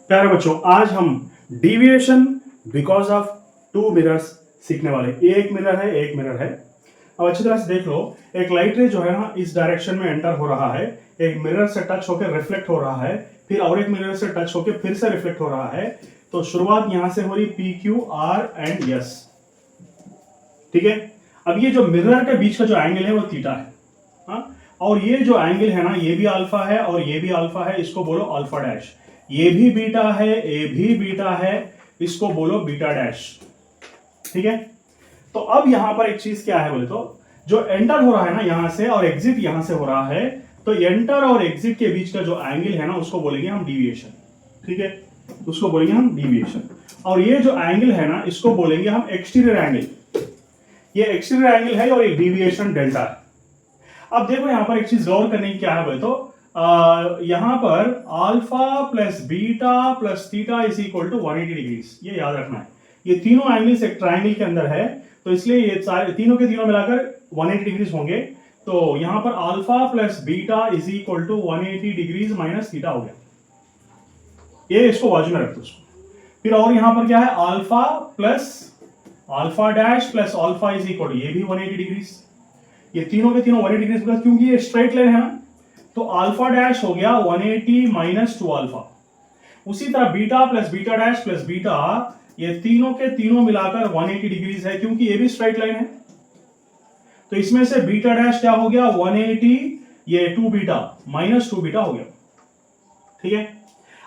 प्यारे बच्चों, आज हम deviation because of two mirrors सीखने वाले। ये एक मिरर है, एक मिरर है। अब अच्छी तरह से देख लो, एक लाइट रे जो है ना इस डायरेक्शन में एंटर हो रहा है, एक मिरर से टच होकर रिफ्लेक्ट हो रहा है, फिर और एक मिरर से टच होकर फिर से रिफ्लेक्ट हो रहा है। तो शुरुआत यहां से हो रही P Q R and S, ठीक है। अब ये जो मिरर के बीच का जो एंगल है वो थीटा है, हाँ? और ये जो एंगल है ना, ये भी अल्फा है और ये भी अल्फा है, इसको बोलो अल्फा डैश। ये भी बीटा है, ये भी बीटा है, इसको बोलो बीटा डैश, ठीक है। तो अब यहां पर एक चीज क्या है बोले तो, जो एंटर हो रहा है ना यहां से और एग्जिट यहां से हो रहा है, तो एंटर और एग्जिट के बीच का जो एंगल है ना उसको बोलेंगे हम डिविएशन, ठीक है। उसको बोलेंगे हम डिविएशन। और ये जो एंगल है ना इसको बोलेंगे हम एक्सटीरियर एंगल। ये एक्सटीरियर एंगल है और एक डिविएशन डेल्टा है। अब देखो यहां पर एक चीज गौर करने की क्या है बोले तो, यहां पर alpha plus beta plus theta is equal to 180 degrees, ये याद रखना है। ये तीनों एंगल्स एक ट्रायंगल के अंदर है, तो इसलिए ये सारे तीनों के तीनों मिलाकर 180 डिग्रीज होंगे। तो यहां पर alpha plus beta is equal to 180 degrees minus theta हो गया। ये इसको बाजू में रख दो उसको। फिर और यहां पर क्या है, alpha plus alpha dash plus alpha is equal to, ये भी 180 डिग्रीज। ये तीनों के तीनों 180 डिग्री, क्योंकि ये स्ट्रेट लाइन है ना, तो अल्फा डैश हो गया 180 माइनस 2 अल्फा। उसी तरह beta plus beta dash plus beta, ये तीनों के तीनों मिलाकर 180 डिग्रीज है, क्योंकि ये भी स्ट्रेट लाइन है। तो इसमें से बीटा डैश क्या हो गया 180, ये 2 बीटा माइनस 2 बीटा हो गया, ठीक है।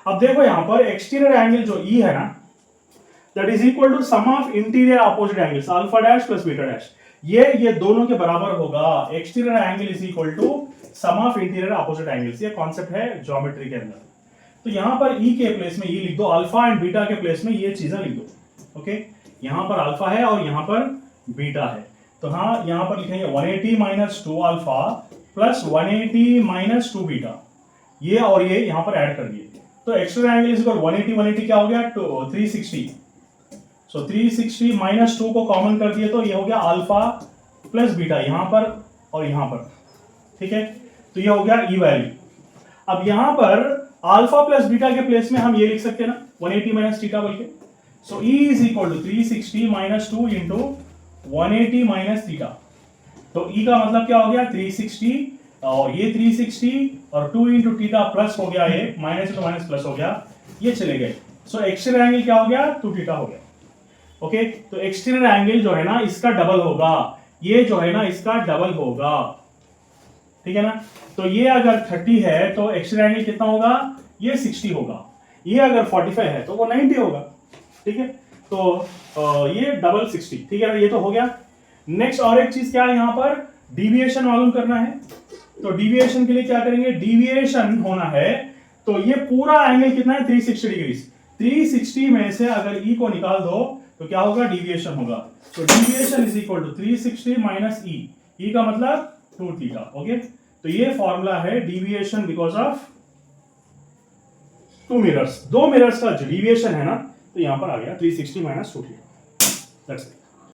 अब देखो यहां पर एक्सटीरियर एंगल जो ई है ना, that is equal to sum of interior opposite angles alpha dash plus beta dash. ये दोनों के बराबर होगा। Exterior angle is equal to sum of interior opposite angles. ये कॉन्सेप्ट है ज्योमेट्री के अंदर। तो यहां पर ई के प्लेस में ये लिख दो, अल्फा एंड बीटा के प्लेस में ये चीजें लिख दो, ओके। यहां पर अल्फा है और यहां पर बीटा है, तो हाँ यहां पर लिखेंगे 180 minus 2 alpha plus 180 minus 2 beta, ये और ये यहां पर ऐड कर दिए। तो एक्सटीरियर एंगल इज इक्वल 180 क्या हो गया 360। सो 360 माइनस 2 को कॉमन कर दिए तो ये हो गया अल्फा प्लस बीटा यहां पर और यहां पर, ठीक है। तो ये हो गया ई वैल्यू। अब यहां पर अल्फा प्लस बीटा के प्लेस में हम ये लिख सकते हैं ना 180 माइनस थीटा बोल के। So E is equal to 360 minus 2 into 180 minus theta. तो ई का मतलब क्या हो गया 360 और ये 360 और 2 इंटू थीटा प्लस हो गया, ये माइनस तो माइनस प्लस हो गया, ये चले गए। सो एक्सटीरियर एंगल क्या हो गया 2 थीटा हो गया, ओके। तो एक्सटीरियर एंगल जो है ना इसका डबल होगा, ये जो है ना इसका डबल होगा, ठीक है ना। तो ये अगर 30 है तो एक्सटीरियर एंगल कितना होगा, ये 60 होगा। ये अगर 45 है तो वो 90 होगा, ठीक है। तो ये डबल 60, ठीक है। ये तो हो गया। नेक्स्ट और एक चीज क्या है, यहां पर डिविएशन मालूम करना है। तो डिविएशन के लिए क्या करेंगे, डिविएशन होना है तो ये पूरा एंगल कितना है 360 डिग्री। 360 में से अगर ई को निकाल दो तो क्या होगा, डिविएशन होगा। तो deviation is equal to 360 minus E, E का मतलब 2 थीटा, ओके। तो ये फॉर्मूला है deviation because of 2 mirrors. 2 mirrors का जो डिविएशन है ना, तो यहां पर आ गया 360 माइनस 2 थीटा, दैट्स इट।